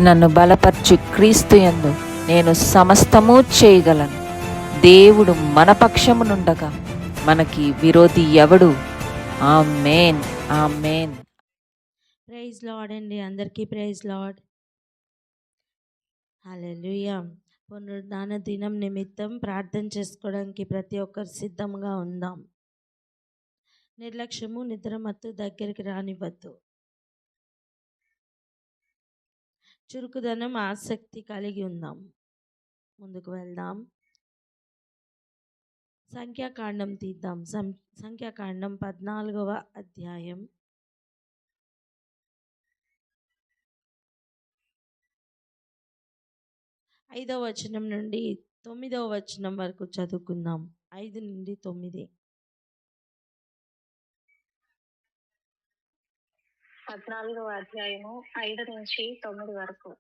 నన్ను బలపరచు క్రీస్తు యందు నేను సమస్తము చేయగలను. దేవుడు మన పక్షమునుండగా మనకి విరోధి ఎవడు? ఆమేన్, ఆమేన్. ప్రైజ్ లార్డ్ అండి, అందరికీ ప్రైజ్ లార్డ్. హల్లెలూయా. పునరుద్ధాన దినం నిమిత్తం ప్రార్థన చేసుకోవడానికి ప్రతి ఒక్కరు సిద్ధంగా ఉందాం. నిర్లక్ష్యము, నిద్రమత్తు దగ్గరికి రానివ్వద్దు. చురుకుదనం, ఆసక్తి కలిగి ఉందాం. ముందుకు వెళ్దాం. సంఖ్యాకాండం తీద్దాం. సంఖ్యాకాండం 14వ అధ్యాయం 5వ వచనం నుండి 9వ వచనం వరకు చదువుకుందాం. 5 నుండి 9. 14వ అధ్యాయము 5 నుంచి 9 వరకు.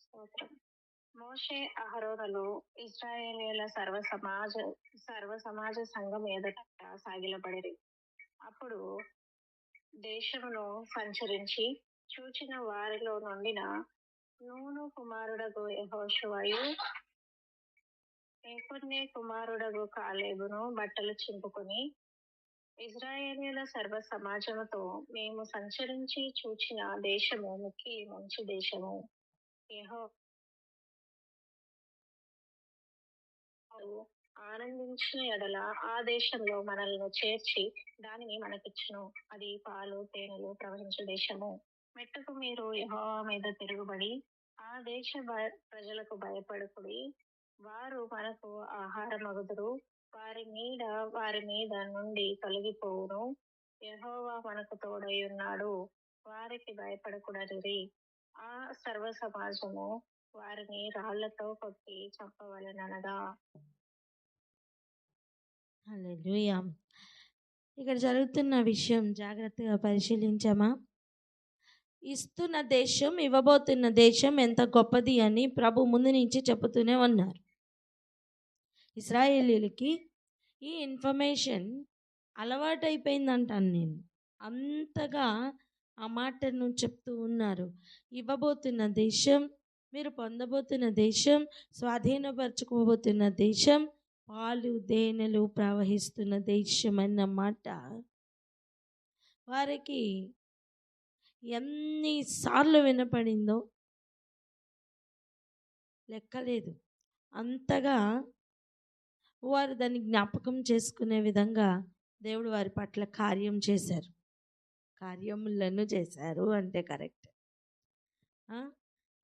స్తోత్రం. మోషే అహరోనులు ఇశ్రాయేలీయుల సర్వ సమాజ సంఘం ఎదుట సాగిలపడిరి. అప్పుడు దేశమును సంచరించి చూచిన వారిలో నుండిన నూను కుమారుడగు యెహోషువయు, యెఫున్నె కుమారుడగు కాలేబును బట్టలు చింపుకొని ఇశ్రాయేలీయుల సర్వ సమాజముతో, మేము సంచరించి చూచిన దేశము మిక్కిలి మంచి దేశము. యెహోవా ఆనందించిన ఎడల ఆ దేశంలో మనల్ని చేర్చి దానిని మనకిచ్చును. అది పాలు తేనెలు ప్రవహించే దేశము. మెట్టుకు మీరు యెహోవా మీద తిరుగుబడి ఆ దేశ ప్రజలకు భయపడుకుడి. వారు మనకు ఆహారమగుదురు. వారి మీద నుండి తొలగిపోవును. యెహోవా మనకు తోడై ఉన్నాడు. వారికి భయపడకుడనిరి. ఆ సర్వ సమాజము వారిని రాళ్లతో కొట్టి చంపవలెననగా. హల్లెలూయా. ఇక్కడ జరుగుతున్న విషయం జాగ్రత్తగా పరిశీలించామా? ఇస్తున్న దేశం, ఇవ్వబోతున్న దేశం ఎంత గొప్పది అని ప్రభు ముందు నుంచి చెబుతూనే ఉన్నారు. ఇశ్రాయేలీయులకి ఈ ఇన్ఫర్మేషన్ అలవాటైపోయిందంటాను నేను. అంతగా ఆ మాటను చెప్తూ ఉన్నారు. ఇవ్వబోతున్న దేశం, మీరు పొందబోతున్న దేశం, స్వాధీనపరచుకోబోతున్న దేశం, పాలు తేనెలు ప్రవహిస్తున్న దేశం అన్నమాట వారికి ఎన్నిసార్లు వినపడిందో లెక్కలేదు. అంతగా వారు దాన్ని జ్ఞాపకం చేసుకునే విధంగా దేవుడు వారి పట్ల కార్యం చేశారు. కార్యములను చేశారు అంటే కరెక్ట్.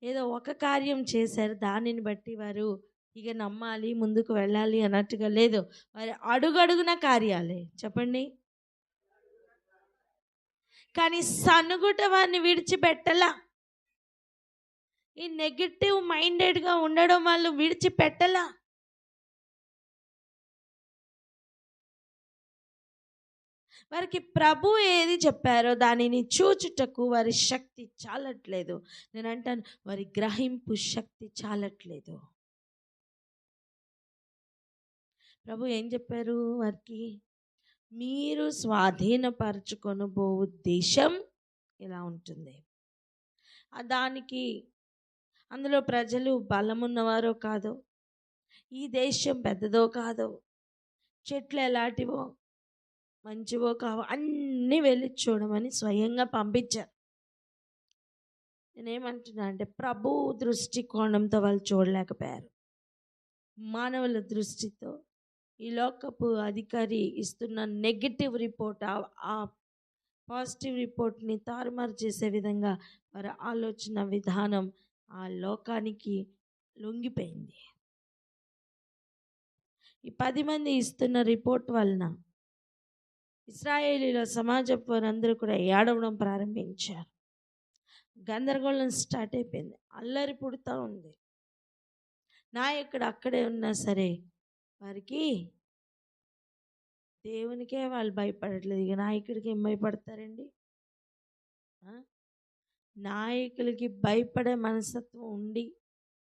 ఏదో ఒక కార్యం చేశారు, దానిని బట్టి వారు ఇక నమ్మాలి, ముందుకు వెళ్ళాలి అన్నట్టుగా లేదు. వారి అడుగడుగున కార్యాలే. చెప్పండి. కానీ సనుగుట వారిని విడిచిపెట్టలా. ఈ నెగిటివ్ మైండెడ్గా ఉండడం వాళ్ళు విడిచిపెట్టలా. వారికి ప్రభు ఏది చెప్పారో దానిని చూచుటకు వారి శక్తి చాలట్లేదు. నేను అంటాను, వారి గ్రహింపు శక్తి చాలట్లేదు. ప్రభు ఏం చెప్పారు వారికి? మీరు స్వాధీనపరచుకొనబో దేశం ఇలా ఉంటుంది. దానికి అందులో ప్రజలు బలమున్నవారో కాదో, ఈ దేశం పెద్దదో కాదో, చెట్లు ఎలాంటివో మంచివో కావో అన్నీ వెళ్ళి చూడమని స్వయంగా పంపించారు. నేనేమంటున్నా అంటే, ప్రభు దృష్టికోణంతో వాళ్ళు చూడలేకపోయారు. మానవుల దృష్టితో ఈ లోకపు అధికారి ఇస్తున్న నెగిటివ్ రిపోర్ట్, ఆ పాజిటివ్ రిపోర్ట్ని తారుమారు చేసే విధంగా వారి ఆలోచన విధానం ఆ లోకానికి లొంగిపోయింది. ఈ 10 మంది ఇస్తున్న రిపోర్ట్ వలన ఇశ్రాయేలీల సమాజపు వారందరూ కూడా ఏడవడం ప్రారంభించారు. గందరగోళం స్టార్ట్ అయిపోయింది. అల్లరి పుడుతూ ఉంది. నాయకుడు అక్కడే ఉన్నా సరే వారికి దేవునికే వాళ్ళు భయపడట్లేదు. ఇక నాయకుడికి ఏం భయపడతారండి? నాయకులకి భయపడే మనస్తత్వం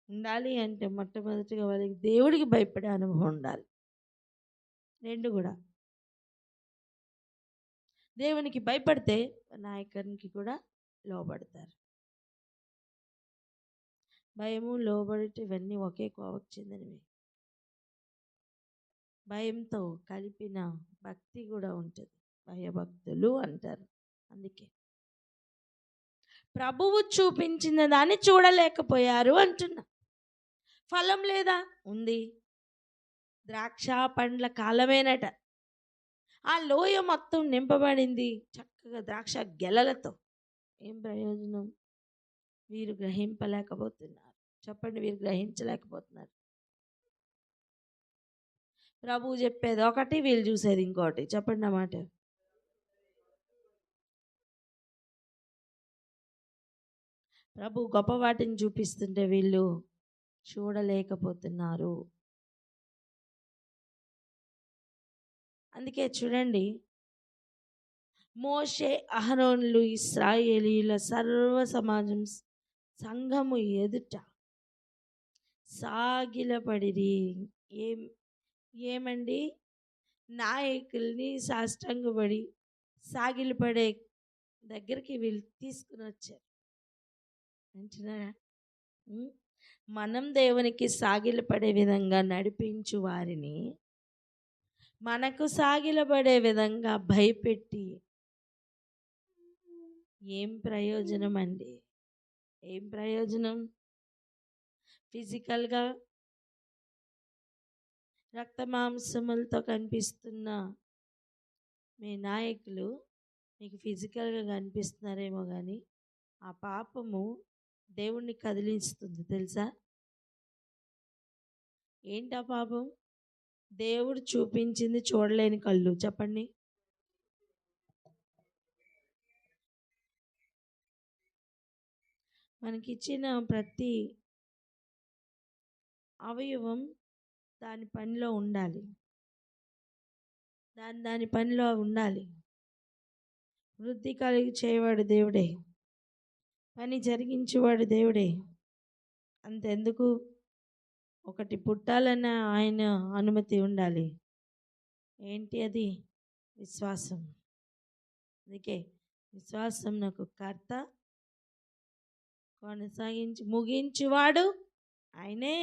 ఉండాలి అంటే మొట్టమొదటిగా వాళ్ళకి దేవుడికి భయపడే అనుభవం ఉండాలి. రెండు కూడా. దేవునికి భయపడితే నాయకునికి కూడా లోబడతారు. భయము, లోబడుట ఇవన్నీ ఒకే కోవకు చెందినవి. భయంతో కలిపిన భక్తి కూడా ఉంటుంది, భయభక్తులు అంటారు. అందుకే ప్రభువు చూపించిన దాన్ని చూడలేకపోయారు అంటున్నా. ఫలం లేదా? ఉంది. ద్రాక్ష పండ్ల కాలమేనట. ఆ లోయ మొత్తం నింపబడింది చక్కగా ద్రాక్ష గెలలతో. ఏం ప్రయోజనం? వీరు గ్రహింపలేకపోతున్నారు. చెప్పండి, వీరు గ్రహించలేకపోతున్నారు. ప్రభువు చెప్పేది ఒకటి, వీళ్ళు చూసేది ఇంకోటి. చెప్పండి అన్నమాట. ప్రభు గొప్ప వాటిని చూపిస్తుంటే వీళ్ళు చూడలేకపోతున్నారు. అందుకే చూడండి, మోషే, అహరోనులు, ఇశ్రాయేలీయుల సర్వ సమాజం సంఘము ఎదుట సాగిలపడిరి. ఏమండి? నాయకుల్ని సాష్టాంగపడి సాగిలపడే దగ్గరికి వీళ్ళు తీసుకుని వచ్చారు. అంటున్నారా? మనం దేవునికి సాగిలపడే విధంగా నడిపించు వారిని మనకు సాగిలపడే విధంగా భయపెట్టి ఏం ప్రయోజనం అండి? ఏం ప్రయోజనం? ఫిజికల్గా రక్త మాంసములతో కనిపిస్తున్న మీ నాయకులు మీకు ఫిజికల్గా కనిపిస్తున్నారేమో కానీ ఆ పాపము దేవుణ్ణి కదిలిస్తుంది, తెలుసా? ఏంటి ఆ పాపం? దేవుడు చూపించింది చూడలేని కళ్ళు. చెప్పండి. మనకిచ్చిన ప్రతి అవయవం దాని పనిలో ఉండాలి, దాని పనిలో ఉండాలి. వృద్ధి కలిగి చేయవాడు దేవుడే, పని జరిగించేవాడు దేవుడే. అంతెందుకు, ఒకటి పుట్టాలన్న ఆయన అనుమతి ఉండాలి. ఏంటి అది? విశ్వాసం. అందుకే విశ్వాసం నాకు కర్త, కొనసాగించి ముగించువాడు ఆయనే.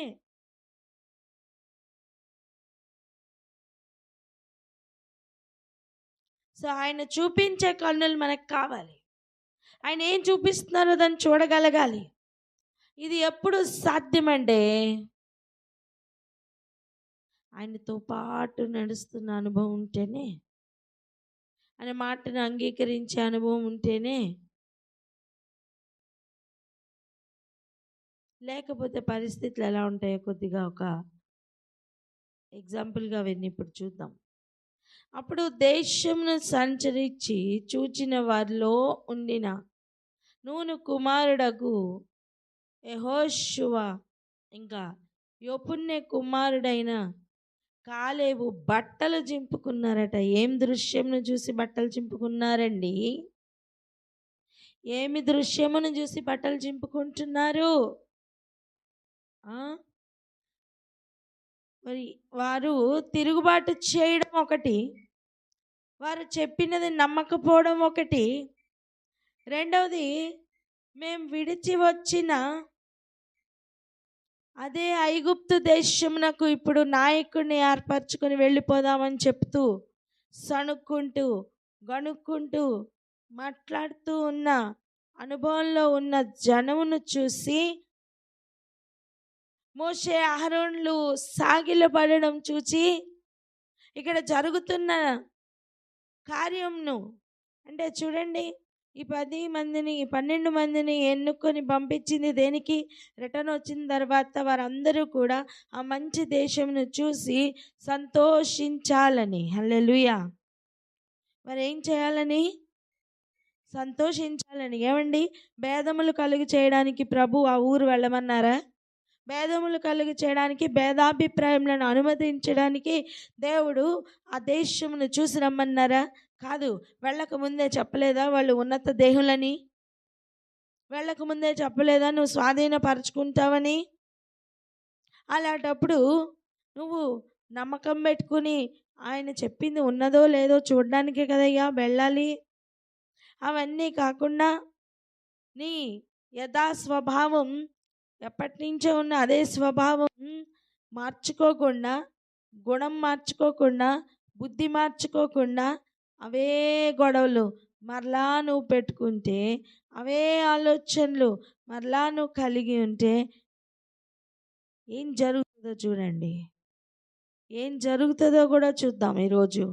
సో ఆయన చూపించే కన్నులు మనకు కావాలి. ఆయన ఏం చూపిస్తున్నారో దాన్ని చూడగలగాలి. ఇది ఎప్పుడు సాధ్యమంటే ఆయనతో పాటు నడుస్తున్న అనుభవం ఉంటేనే, ఆయన మాటను అంగీకరించే అనుభవం ఉంటేనే. లేకపోతే పరిస్థితులు ఎలా ఉంటాయో కొద్దిగా ఒక ఎగ్జాంపుల్గా అవన్నీ ఇప్పుడు చూద్దాం. అప్పుడు దేశమును సంచరించి చూచిన వారిలో ఉండిన నూను కుమారుడకు యెహోషువ ఇంకా యోపున్నే కుమారుడైన కాలేబు బట్టలు చింపుకున్నారట. ఏం దృశ్యమును చూసి బట్టలు చింపుకున్నారండి? ఏమి దృశ్యమును చూసి బట్టలు చింపుకుంటున్నారు? మరి వారు తిరుగుబాటు చేయడం ఒకటి, వారు చెప్పినది నమ్మకపోవడం ఒకటి, రెండవది మేము విడిచి వచ్చిన అదే ఐగుప్తు దేశమునకు ఇప్పుడు నాయకుడిని ఏర్పరచుకొని వెళ్ళిపోదామని చెప్తూ సణుక్కుంటూ గణుక్కుంటూ మాట్లాడుతూ ఉన్న అనుభవంలో ఉన్న జనమును చూసి మోషే, అహరోనులు సాగిలపడడం చూచి ఇక్కడ జరుగుతున్న కార్యంను, అంటే చూడండి, ఈ 12 మందిని ఎన్నుకొని పంపించింది దేనికి? రిటర్న్ వచ్చిన తర్వాత వారందరూ కూడా ఆ మంచి దేశంను చూసి సంతోషించాలని. హల్లెలూయా. మరి ఏం చేయాలని? సంతోషించాలని. ఏమండి? భేదములు కలుగు చేయడానికి ప్రభు ఆ ఊరు వెళ్ళమన్నారా? భేదములు కలుగు చేయడానికి, భేదాభిప్రాయములను అనుమతించడానికి దేవుడు ఆ దేశమును చూసి రమ్మన్నారా? కాదు. వెళ్ళక ముందే చెప్పలేదా వాళ్ళు ఉన్నత దేహులని? వెళ్ళక ముందే చెప్పలేదా నువ్వు స్వాధీనపరచుకుంటావని? అలాంటప్పుడు నువ్వు నమ్మకం పెట్టుకుని ఆయన చెప్పింది ఉన్నదో లేదో చూడడానికే కదయ్యా వెళ్ళాలి. అవన్నీ కాకుండా నీ యథా స్వభావం ఎప్పటి నుంచో ఉన్న అదే స్వభావం మార్చుకోకుండా, గుణం మార్చుకోకుండా, బుద్ధి మార్చుకోకుండా, అవే గొడవలు మరలా నువ్వు పెట్టుకుంటే, అవే ఆలోచనలు మరలా నువ్వు కలిగి ఉంటే ఏం జరుగుతుందో చూడండి. ఏం జరుగుతుందో కూడా చూద్దాం ఈరోజు.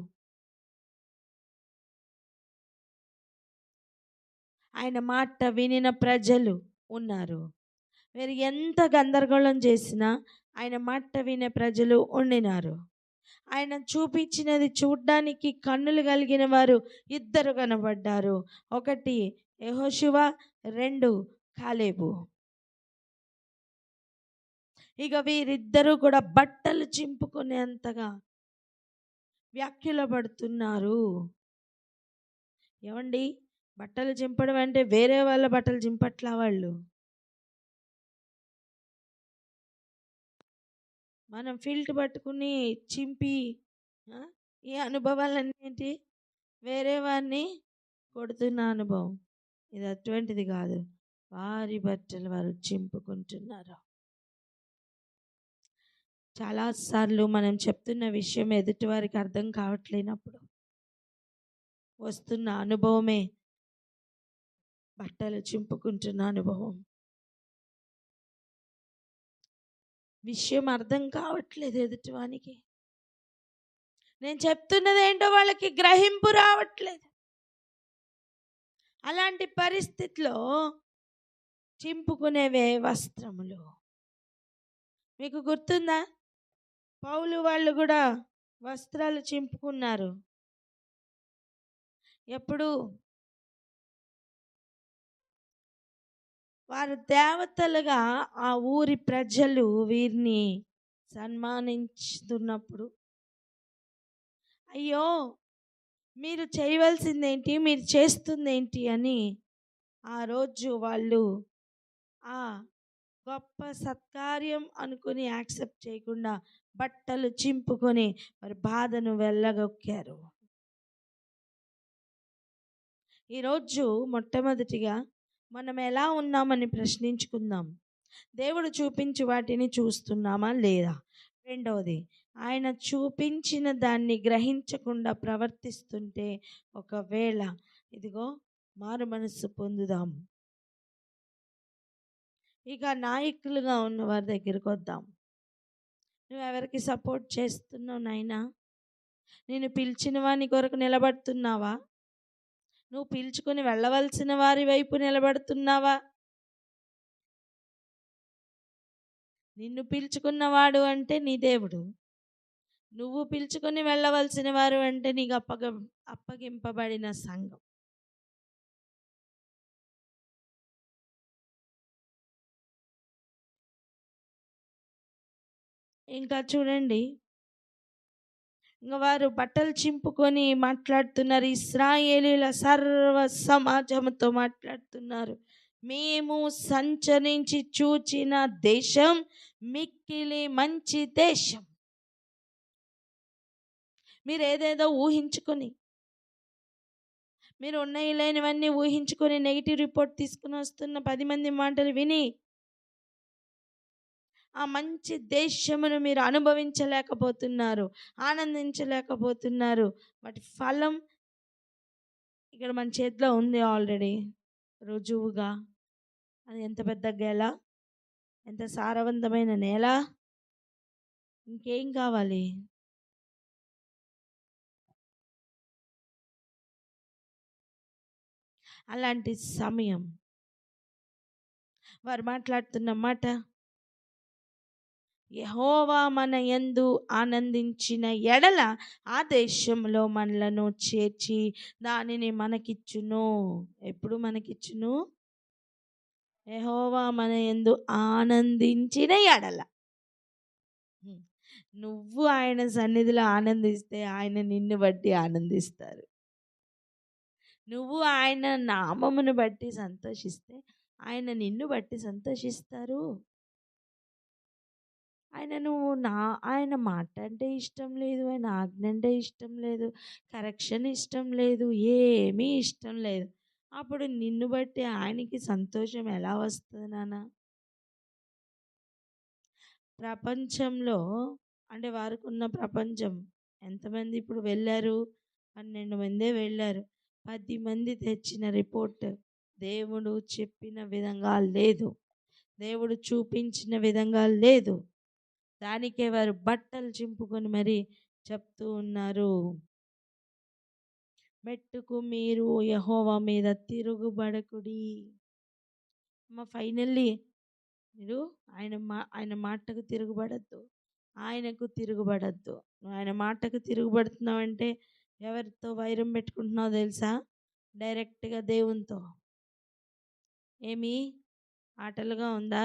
ఆయన మాట వినిన ప్రజలు ఉన్నారు. మీరు ఎంత గందరగోళం చేసినా ఆయన మాట వినే ప్రజలు ఉండినారు. ఆయన చూపించినది చూడ్డానికి కన్నులు కలిగిన వారు 2 కనబడ్డారు. 1 యెహోషువ, 2 కాలేబు. ఇక వీరిద్దరూ కూడా బట్టలు చింపుకునేంతగా వ్యాఖ్యలపడుతున్నారు. ఏమండి, బట్టలు చింపడం అంటే వేరే వాళ్ళ బట్టలు చింపట్లా వాళ్ళు. మనం ఫిల్ట్ పట్టుకుని చింపి ఈ అనుభవాలన్నీ ఏంటి, వేరే వారిని కొడుతున్న అనుభవం. ఇది అటువంటిది కాదు. వారి బట్టలు వారు చింపుకుంటున్నారు. చాలాసార్లు మనం చెప్తున్న విషయం ఎదుటి వారికి అర్థం కావట్లేనప్పుడు వస్తున్న అనుభవమే బట్టలు చింపుకుంటున్న అనుభవం. విషయం అర్థం కావట్లేదు ఎదుటివానికి. నేను చెప్తున్నది ఏంటో వాళ్ళకి గ్రహింపు రావట్లేదు. అలాంటి పరిస్థితిలో చింపుకునేవే వస్త్రములు. మీకు గుర్తుందా, పౌలు వాళ్ళు కూడా వస్త్రాలు చింపుకున్నారు. ఎప్పుడు వారు దేవతలుగా ఆ ఊరి ప్రజలు వీరిని సన్మానించుతున్నప్పుడు, అయ్యో మీరు చేయవలసిందేంటి, మీరు చేస్తుందేంటి అని ఆ రోజు వాళ్ళు ఆ గొప్ప సత్కార్యం అనుకుని యాక్సెప్ట్ చేయకుండా బట్టలు చింపుకొని వారి బాధను వెళ్ళగొక్కారు. ఈరోజు మొట్టమొదటిగా మనం ఎలా ఉన్నామని ప్రశ్నించుకుందాం. దేవుడు చూపించి వాటిని చూస్తున్నామా లేదా? రెండవది, ఆయన చూపించిన దాన్ని గ్రహించకుండా ప్రవర్తిస్తుంటే ఒకవేళ ఇదిగో మారు మనస్సు పొందుదాం. ఇక నాయకులుగా ఉన్న వారి దగ్గరికి వద్దాం. నువ్వెవరికి సపోర్ట్ చేస్తున్నావు నాయనా? నేను పిలిచిన వాని కొరకు నిలబడుతున్నావా? నువ్వు పిలుచుకొని వెళ్ళవలసిన వారి వైపు నిలబడుతున్నావా? నిన్ను పిలుచుకున్నవాడు అంటే నీ దేవుడు. నువ్వు పిలుచుకొని వెళ్ళవలసిన వారు అంటే నీకు అప్పగింపబడిన సంఘం. ఇంకా చూడండి, ఇంకా వారు బట్టలు చింపుకొని మాట్లాడుతున్నారు. ఇశ్రాయేలీల సర్వ సమాజంతో మాట్లాడుతున్నారు. మేము సంచరించి చూచిన దేశం మిక్కిలి మంచి దేశం. మీరు ఏదేదో ఊహించుకొని, మీరు ఉన్నాయి లేనివన్నీ ఊహించుకొని నెగిటివ్ రిపోర్ట్ తీసుకుని వస్తున్న 10 మంది మాటలు విని ఆ మంచి దేశమును మీరు అనుభవించలేకపోతున్నారు, ఆనందించలేకపోతున్నారు. వాటి ఫలం ఇక్కడ మన చేతిలో ఉంది ఆల్రెడీ రుజువుగా. అది ఎంత పెద్ద గెల, ఎంత సారవంతమైన నేల, ఇంకేం కావాలి? అలాంటి సమయం వారు మాట్లాడుతున్న మాట, యెహోవా మన యందు ఆనందించిన ఎడల ఆ దేశంలో మనలను చేర్చి దానిని మనకిచ్చును. ఎప్పుడు మనకిచ్చును? యెహోవా మన యందు ఆనందించిన ఎడల. నువ్వు ఆయన సన్నిధిలో ఆనందిస్తే ఆయన నిన్ను బట్టి ఆనందిస్తారు. నువ్వు ఆయన నామమును బట్టి సంతోషిస్తే ఆయన నిన్ను బట్టి సంతోషిస్తారు. ఆయన మాట అంటే ఇష్టం లేదు, ఆయన ఆజ్ఞ అంటే ఇష్టం లేదు, కరెక్షన్ ఇష్టం లేదు, ఏమీ ఇష్టం లేదు. అప్పుడు నిన్ను బట్టి ఆయనకి సంతోషం ఎలా వస్తుంది నాన్న? ప్రపంచంలో అంటే వారికి ఉన్న ప్రపంచం ఎంతమంది ఇప్పుడు వెళ్ళారు? 12 మందే వెళ్ళారు. 10 మంది తెచ్చిన రిపోర్ట్ దేవుడు చెప్పిన విధంగా లేదు, దేవుడు చూపించిన విధంగా లేదు. దానికే వారు బట్టలు చింపుకొని మరి చెప్తూ ఉన్నారు, మెట్టుకు మీరు యెహోవా మీద తిరుగుబడకుడి. ఫైనల్లీ మీరు ఆయన మాటకు తిరుగుబడద్దు, ఆయనకు తిరుగుబడద్దు. నువ్వు ఆయన మాటకు తిరుగుబడుతున్నావంటే ఎవరితో వైరం పెట్టుకుంటున్నావు తెలుసా? డైరెక్ట్గా దేవునితో. ఏమి ఆటలుగా ఉందా?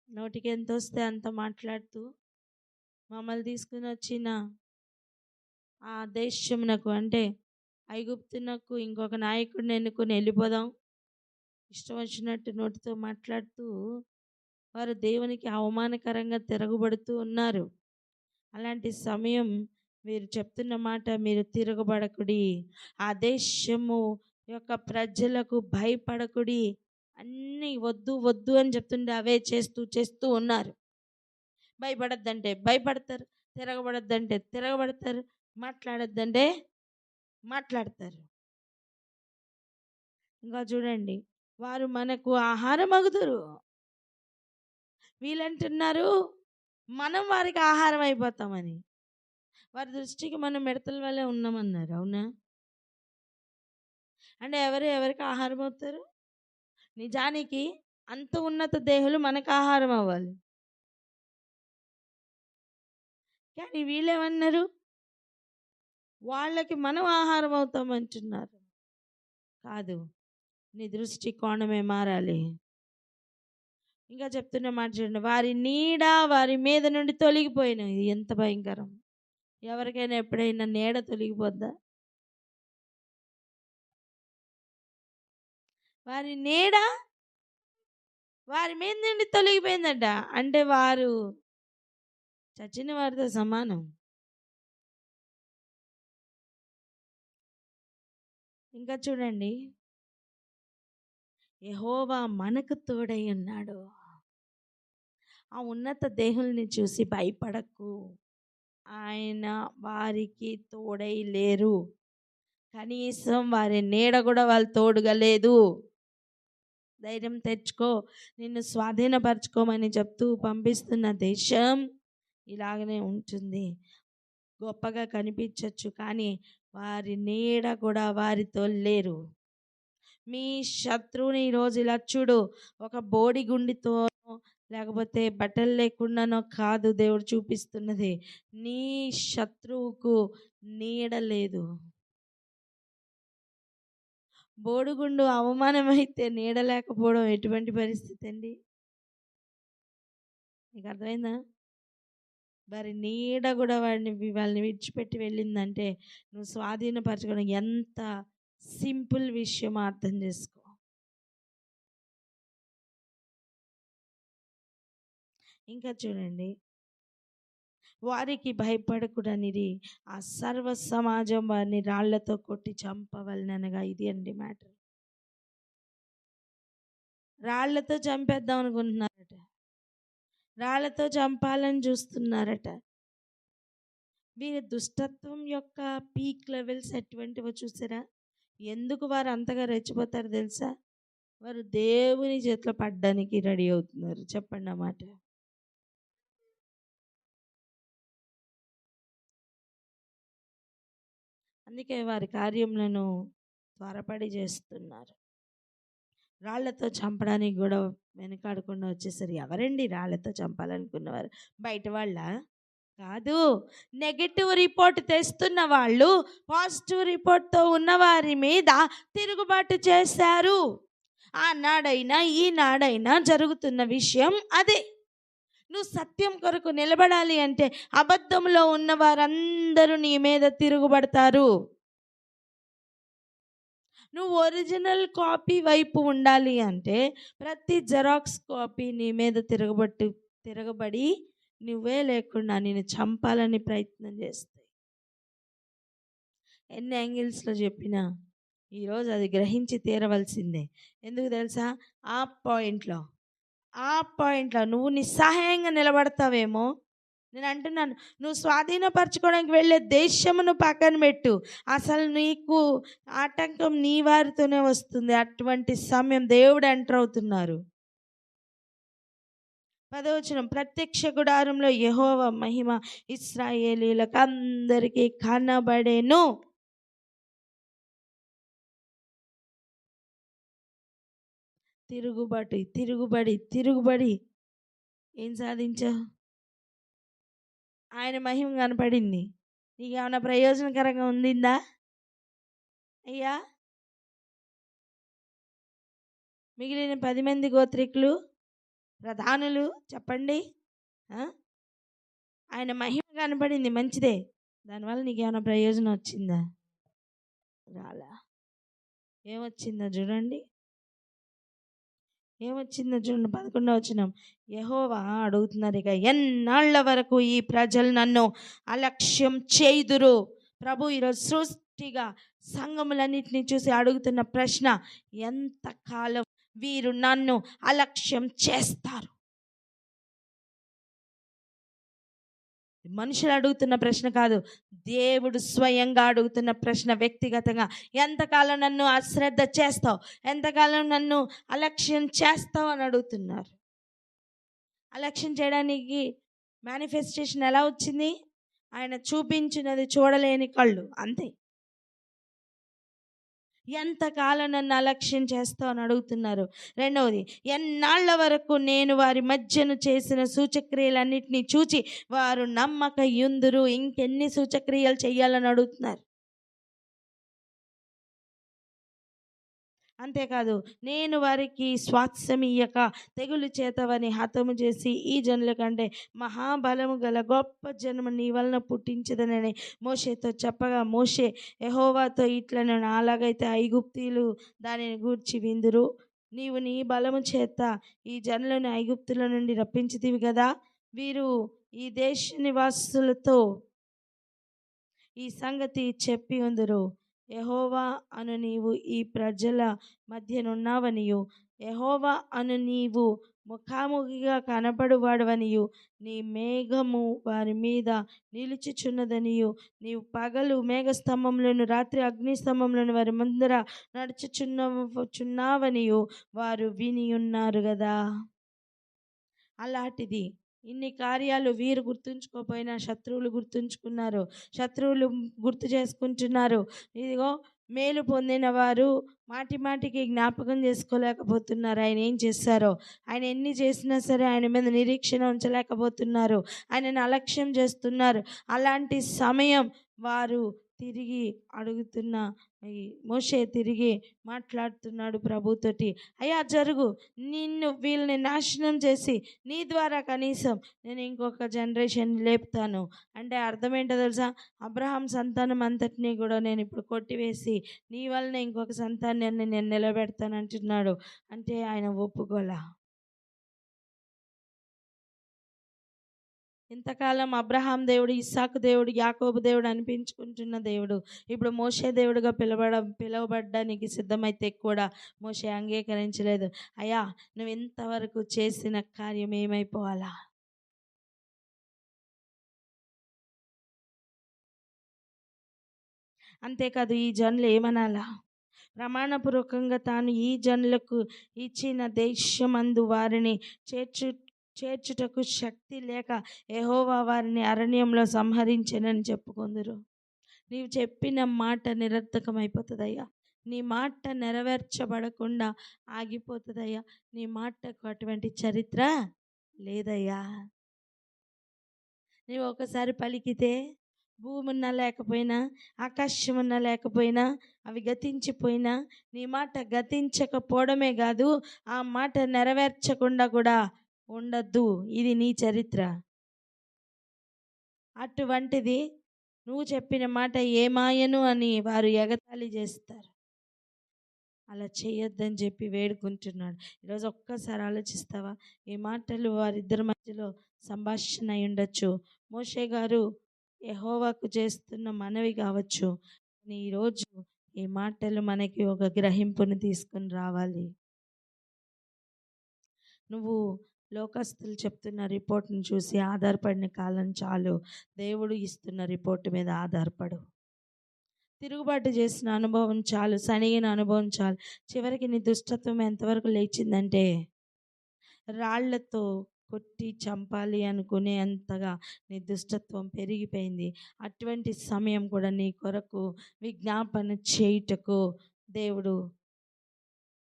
నోటికి ఎంత వస్తే అంత మాట్లాడుతూ మమ్మల్ని తీసుకుని వచ్చిన ఆ దేశమునకు అంటే ఐగుప్తునకు ఇంకొక నాయకుడిని ఎన్నుకొని వెళ్ళిపోదాం, ఇష్టం వచ్చినట్టు నోటితో మాట్లాడుతూ వారు దేవునికి అవమానకరంగా తిరగబడుతూ ఉన్నారు. అలాంటి సమయం మీరు చెప్తున్న మాట, మీరు తిరగబడకుడి, ఆ దేశము యొక్క ప్రజలకు భయపడకుడి, అన్నీ వద్దు వద్దు అని చెప్తుండే అవే చేస్తూ ఉన్నారు. భయపడద్దంటే భయపడతారు, తిరగబడద్దంటే తిరగబడతారు, మాట్లాడద్దంటే మాట్లాడతారు. ఇంకా చూడండి, వారు మనకు ఆహారం అగుదురు. వీళ్ళంటున్నారు మనం వారికి ఆహారం అయిపోతామని. వారి దృష్టికి మనం మిడతల వల్లే ఉన్నామన్నారు. అవునా? అంటే ఎవరికి ఆహారం అవుతారు? నిజానికి అంత ఉన్నత దేహులు మనకు ఆహారం అవ్వాలి. కానీ వీళ్ళేమన్నారు? వాళ్ళకి మనం ఆహారం అవుతామంటున్నారు. కాదు, నీ దృష్టి కోణమే మారాలి. ఇంకా చెప్తున్న మాట చూడండి, వారి నీడ వారి మీద నుండి తొలగిపోయిన. ఇది ఎంత భయంకరం! ఎవరికైనా ఎప్పుడైనా నీడ తొలగిపోద్దా? వారి నీడ వారి మీద నుండి తొలగిపోయిందట. అంటే వారు చచ్చిన వారితో సమానం. ఇంకా చూడండి, యెహోవా మనకు తోడై ఉన్నాడు. ఆ ఉన్నత దేహుల్ని చూసి భయపడకు, ఆయన వారికి తోడై లేరు. కనీసం వారి నీడ కూడా వాళ్ళు తోడుగా లేదు. ధైర్యం తెచ్చుకో, నిన్ను స్వాధీనపరచుకోమని చెప్తూ పంపిస్తున్న దేశం ఇలాగనే ఉంటుంది. గొప్పగా కనిపించవచ్చు, కానీ వారి నీడ కూడా వారితో లేరు. మీ శత్రువుని ఈరోజు ఇలా చూడు, ఒక బోడిగుండితో లేకపోతే బట్టలు లేకుండానో కాదు దేవుడు చూపిస్తున్నది. నీ శత్రువుకు నీడ లేదు. బోడిగుండు అవమానమైతే నీడ లేకపోవడం ఎటువంటి పరిస్థితి అండి? నీకు అర్థమైందా? వారి నీడ కూడా వాళ్ళని విడిచిపెట్టి వెళ్ళిందంటే నువ్వు స్వాధీనపరచుకోవడం ఎంత సింపుల్ విషయం అర్థం చేసుకో. ఇంకా చూడండి, వారికి భయపడకూడనిది ఆ సర్వ సమాజం వారిని రాళ్లతో కొట్టి చంపవలనగా. ఇది అండి మ్యాటర్. రాళ్లతో చంపేద్దాం అనుకుంటున్నారట, రాళ్లతో చంపాలని చూస్తున్నారట. వీరి దుష్టత్వం యొక్క పీక్ లెవెల్స్ ఎటువంటివో చూసారా? ఎందుకు వారు అంతగా రెచ్చిపోతారు తెలుసా? వారు దేవుని చేతిలో పడ్డానికి రెడీ అవుతున్నారు. చెప్పండి అన్నమాట. అందుకే వారి కార్యములను త్వరపడి చేస్తున్నారు. రాళ్లతో చంపడానికి కూడా వెనకాడకుండా వచ్చేసరి. ఎవరండి రాళ్లతో చంపాలనుకున్నవారు? బయట వాళ్ళ కాదు. నెగటివ్ రిపోర్ట్ తెస్తున్న వాళ్ళు పాజిటివ్ రిపోర్ట్తో ఉన్న వారి మీద తిరుగుబాటు చేశారు. ఆనాడైనా ఈనాడైనా జరుగుతున్న విషయం అదే. నువ్వు సత్యం కొరకు నిలబడాలి అంటే అబద్ధంలో ఉన్న వారందరూ నీ మీద తిరుగుబడతారు. నువ్వు ఒరిజినల్ కాపీ వైపు ఉండాలి అంటే ప్రతి జెరాక్స్ కాపీ నీ మీద తిరగబడి నువ్వే లేకుండా నేను చంపాలని ప్రయత్నం చేస్తాయి. ఎన్ని యాంగిల్స్లో చెప్పినా ఈరోజు అది గ్రహించి తీరవలసిందే. ఎందుకు తెలుసా? ఆ పాయింట్లో నువ్వు నిస్సహాయంగా నిలబడతావేమో. నేను అంటున్నాను, నువ్వు స్వాధీనపరచుకోవడానికి వెళ్ళే దేశమును పక్కన పెట్టు, అసలు నీకు ఆటంకం నీ వారితోనే వస్తుంది. అటువంటి సమయం దేవుడు ఎంటర్ అవుతున్నారు. 10వ వచనం, ప్రత్యక్ష గుడారంలో యెహోవా మహిమ ఇశ్రాయేలీయులకు అందరికీ కనబడెను. తిరుగుబడి ఏం సాధించావు? ఆయన మహిమ కనపడింది. నీకేమైనా ప్రయోజనకరంగా ఉండిందా అయ్యా? మిగిలిన 10 మంది గోత్రికులు, ప్రధానులు చెప్పండి. ఆయన మహిమ కనపడింది, మంచిదే. దానివల్ల నీకేమైనా ప్రయోజనం వచ్చిందా? రాలా. ఏమొచ్చిందో చూడండి. 11వ వచనం, యెహోవా అడుగుతున్నారు, ఇక ఎన్నాళ్ళ వరకు ఈ ప్రజలు నన్ను అలక్ష్యం చేయుదురు? ప్రభు ఈరోజు సృష్టిగా సంఘములన్నిటినీ చూసి అడుగుతున్న ప్రశ్న, ఎంతకాలం వీరు నన్ను అలక్ష్యం చేస్తారు? మనుషులు అడుగుతున్న ప్రశ్న కాదు, దేవుడు స్వయంగా అడుగుతున్న ప్రశ్న వ్యక్తిగతంగా. ఎంతకాలం నన్ను అశ్రద్ధ చేస్తావు? ఎంతకాలం నన్ను అలక్ష్యం చేస్తావు అని అడుగుతున్నారు. అలక్ష్యం చేయడానికి మేనిఫెస్టేషన్ ఎలా వచ్చింది? ఆయన చూపించినది చూడలేని కళ్ళు, అంతే. ఎంతకాలం నన్ను అలక్ష్యం చేస్తావు అని అడుగుతున్నారు. రెండవది, ఎన్నాళ్ళ వరకు నేను వారి మధ్యను చేసిన సూచక్రియలన్నిటినీ చూచి వారు నమ్మక యుందురు? ఇంకెన్ని సూచక్రియలు చేయాలని అడుగుతున్నారు. అంతేకాదు, నేను వారికి స్వాస్థ్యం ఇయ్యక తెగులు చేతవని హతము చేసి ఈ జనుల కంటే మహాబలము గల గొప్ప జనము నీ వలన పుట్టించదనని మోషేతో చెప్పగా, మోషే యెహోవాతో ఇట్లను, అలాగైతే ఐగుప్తీయులు దానిని గూర్చి విందురు. నీవు నీ బలము చేత ఈ జనులను ఐగుప్తుల నుండి రప్పించితివి కదా. వీరు ఈ దేశ నివాసులతో ఈ సంగతి చెప్పి ఉందురు. యెహోవా అను నీవు ఈ ప్రజల మధ్యనున్నావనియు, యెహోవా అను నీవు ముఖాముఖిగా కనపడువాడవనియు, నీ మేఘము వారి మీద నిలుచుచున్నదనియు, నీవు పగలు మేఘస్తంభంలోను రాత్రి అగ్నిస్తంభంలోను వారి ముందర నడుచుచున్నావనియు వారు విని ఉన్నారు కదా. అలాంటిది ఇన్ని కార్యాలు వీరు గుర్తుంచుకోకపోయినా శత్రువులు గుర్తుంచుకున్నారు. శత్రువులు గుర్తు చేసుకుంటున్నారు. ఇదిగో, మేలు పొందిన వారు మాటి మాటికి జ్ఞాపకం చేసుకోలేకపోతున్నారు ఆయన ఏం చేశారో. ఆయన ఎన్ని చేసినా సరే ఆయన మీద నిరీక్షణ ఉంచలేకపోతున్నారు. ఆయనను అలక్ష్యం చేస్తున్నారు. అలాంటి సమయం వారు తిరిగి అడుగుతున్న మోషే తిరిగి మాట్లాడుతున్నాడు ప్రభుతోటి, అయ్యా జరుగు, నిన్ను వీళ్ళని నాశనం చేసి నీ ద్వారా కనీసం నేను ఇంకొక జనరేషన్ లేపుతాను. అంటే అర్థం ఏంటో తెలుసా? అబ్రహాం సంతానం అంతటినీ కూడా నేను ఇప్పుడు కొట్టివేసి నీ వలన ఇంకొక సంతానాన్ని నేను నిలబెడతాను అంటున్నాడు. అంటే ఆయన ఒప్పుకోలా. ఇంతకాలం అబ్రహాం దేవుడు, ఇస్సాకు దేవుడు, యాకోబు దేవుడు అనిపించుకుంటున్న దేవుడు ఇప్పుడు మోషే దేవుడుగా పిలవబడ్డానికి సిద్ధమైతే కూడా మోషే అంగీకరించలేదు. అయ్యా, నువ్వు ఇంతవరకు చేసిన కార్యం ఏమైపోవాలా? అంతేకాదు, ఈ జనులు ఏమనాలా? ప్రమాణపూర్వకంగా తాను ఈ జనులకు ఇచ్చిన దేశమందు వారిని చేర్చుటకు శక్తి లేక యెహోవా వారిని అరణ్యంలో సంహరించెనని చెప్పుకొందురు. నీవు చెప్పిన మాట నిరర్థకమైపోతుందయ్యా. నీ మాట నెరవేర్చబడకుండా ఆగిపోతుందయ్యా. నీ మాటకు అటువంటి చరిత్ర లేదయ్యా. నీవు ఒకసారి పలికితే భూమి ఉన్నా లేకపోయినా, ఆకాశం ఉన్నా లేకపోయినా, అవి గతించిపోయినా, నీ మాట గతించకపోవడమే కాదు, ఆ మాట నెరవేర్చకుండా కూడా ఉండద్దు. ఇది నీ చరిత్ర. అటువంటిది నువ్వు చెప్పిన మాట ఏమాయను అని వారు ఎగతాళి చేస్తారు. అలా చేయొద్దని చెప్పి వేడుకుంటున్నాడు. ఈరోజు ఒక్కసారి ఆలోచిస్తావా? ఈ మాటలు వారిద్దరి మధ్యలో సంభాషణ అయి ఉండొచ్చు. మోషే గారు యెహోవాకు చేస్తున్న మనవి కావచ్చు. ఈరోజు ఈ మాటలు మనకి ఒక గ్రహింపుని తీసుకొని రావాలి. నువ్వు లోకస్తులు చెప్తున్న రిపోర్ట్‌ని చూసి ఆధారపడిన కాలం చాలు. దేవుడు ఇస్తున్న రిపోర్ట్ మీద ఆధారపడు. తిరుగుబాటు చేసిన అనుభవం చాలు, సణిగిన అనుభవం చాలు. చివరికి నీ దుష్టత్వం ఎంతవరకు లేచిందంటే రాళ్లతో కొట్టి చంపాలి అనుకునే అంతగా నీ దుష్టత్వం పెరిగిపోయింది. అటువంటి సమయం కూడా నీ కొరకు విజ్ఞాపన చేయుటకు దేవుడు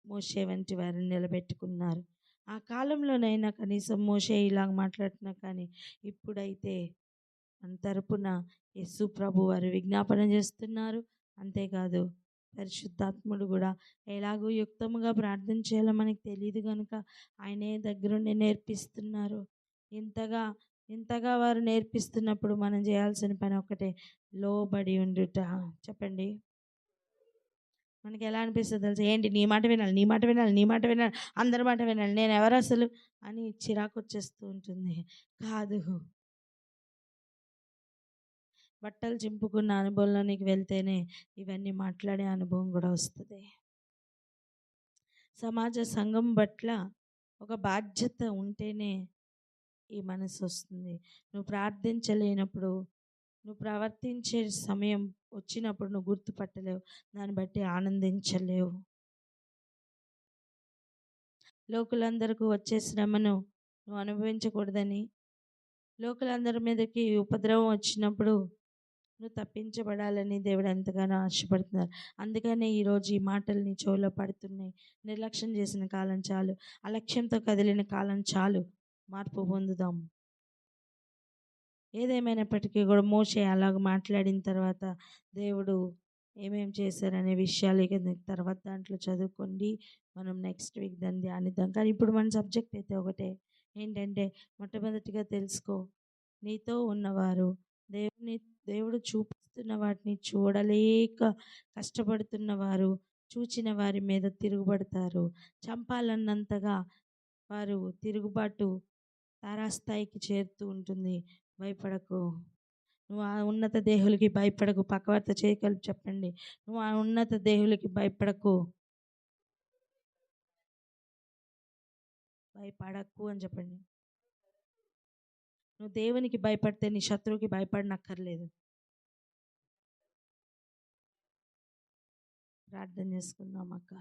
మోషే వంటి వారిని నిలబెట్టుకున్నారు. ఆ కాలంలోనైనా కనీసం మోషే ఇలాగ మాట్లాడుతున్నా కానీ ఇప్పుడైతే మన తరపున యేసు ప్రభు వారు విజ్ఞాపన చేస్తున్నారు. అంతేకాదు పరిశుద్ధాత్ముడు కూడా ఎలాగో యుక్తముగా ప్రార్థన చేయాలో మనకు తెలియదు కనుక ఆయనే దగ్గరుండి నేర్పిస్తున్నారు. ఇంతగా ఇంతగా వారు నేర్పిస్తున్నప్పుడు మనం చేయాల్సిన పని ఒకటే, లోబడి ఉండుట. చెప్పండి. మనకి ఎలా అనిపిస్తుంది తెలుసా? ఏంటి నీ మాట వినాలి, నీ మాట వినాలి, నీ మాట వినాలి, అందరి మాట వినాలి, నేను ఎవరు అసలు అని చిరాకు వచ్చేస్తూ ఉంటుంది. కాదు, బట్టలు చింపుకున్న అనుభవంలోనికి వెళ్తేనే ఇవన్నీ మాట్లాడే అనుభవం కూడా వస్తుంది. సమాజ సంఘం పట్ల ఒక బాధ్యత ఉంటేనే ఈ మనసు వస్తుంది. నువ్వు ప్రార్థించలేనప్పుడు, నువ్వు ప్రవర్తించే సమయం వచ్చినప్పుడు నువ్వు గుర్తుపట్టలేవు, దాన్ని బట్టి ఆనందించలేవు. లోకులందరికీ వచ్చే శ్రమను నువ్వు అనుభవించకూడదని, లోకులందరి మీదకి ఉపద్రవం వచ్చినప్పుడు నువ్వు తప్పించబడాలని దేవుడు ఎంతగానో ఆశపడుతున్నారు. అందుకనే ఈరోజు ఈ మాటలు నీ చెవిలో పడుతున్నాయి. నిర్లక్ష్యం చేసిన కాలం చాలు, అలక్ష్యంతో కదిలిన కాలం చాలు, మార్పు పొందుదాం. ఏదేమైనప్పటికీ కూడా మోషే అలాగ మాట్లాడిన తర్వాత దేవుడు ఏమేమి చేశారనే విషయాలు ఇక తర్వాత దాంట్లో చదువుకోండి. మనం నెక్స్ట్ వీక్ దాన్ని ధ్యానిద్దాం. కానీ ఇప్పుడు మన సబ్జెక్ట్ అయితే ఒకటే, ఏంటంటే మొట్టమొదటిగా తెలుసుకో, నీతో ఉన్నవారు దేవుడు చూపిస్తున్న వాటిని చూడలేక కష్టపడుతున్నవారు చూచిన వారి మీద తిరుగుబడతారు. చంపాలన్నంతగా వారు తిరుగుబాటు తారాస్థాయికి చేరుతూ ఉంటుంది. భయపడకు. నువ్వు ఆ ఉన్నత దేహులకి భయపడకు. పక్కవారితో చేయగలిపి చెప్పండి, నువ్వు ఆ ఉన్నత దేహులకి భయపడకు, భయపడకు అని చెప్పండి. నువ్వు దేవునికి భయపడితే నీ శత్రువుకి భయపడనక్కర్లేదు. ప్రార్థన చేసుకుందాం అక్క.